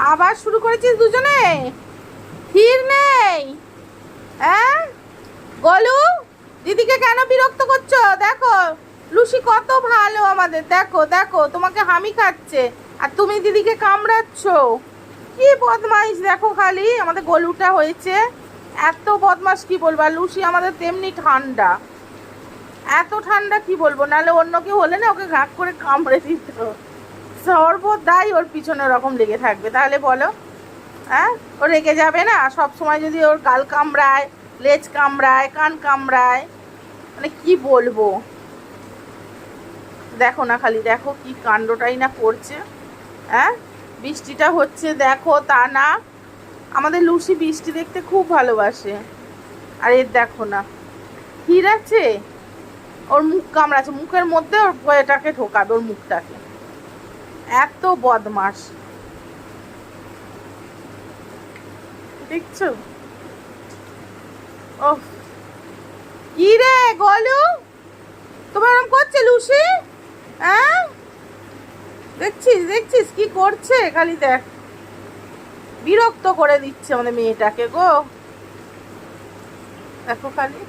আবার শুরু করেছিস দুজনে? ধীর নেই? হ্যাঁ গলু, দিদিকে কেন বিরক্ত করছো? দেখো লুসি কত ভালো আমাদের, দেখো দেখো তোমাকে হামি খাচ্ছে আর তুমি দিদিকে কামড়াচ্ছ। কি বদমাইশ দেখো খালি আমাদের গলুটা হয়েছে, এত বদমাস কি বলবো। আর লুসি আমাদের তেমনি ঠান্ডা, এত ঠান্ডা কি বলবো, নাহলে অন্য কেউ হলে না ওকে ঘাক করে কামড়ে দিত। সর্বদাই ওর পিছনে ওরকম লেগে থাকবে, তাহলে বলো হ্যাঁ ও রেগে যাবে না? সব সময় যদি ওর গাল কামড়ায়, লেজ কামড়ায়, কান কামড়ায়, মানে কি বলবো। দেখো না খালি, দেখো কি কাণ্ডটাই না করছে। হ্যাঁ বৃষ্টিটা হচ্ছে দেখো, তা না আমাদের লুসি বৃষ্টি দেখতে খুব ভালোবাসে। আর এর দেখো না ঠিক আছে, ওর মুখ কামড়াচ্ছে, মুখের মধ্যে ওর এটাকে ঢোকাবে, ওর মুখটাকে। এত বদমাস দেখছো? ও কি রে গলু, তোমার এরকম করছে লুসি? হ্যাঁ দেখছিস দেখছিস কি করছে খালি, দেখ বিরক্ত করে দিচ্ছে আমাদের মেয়েটাকে গো, দেখো খালি।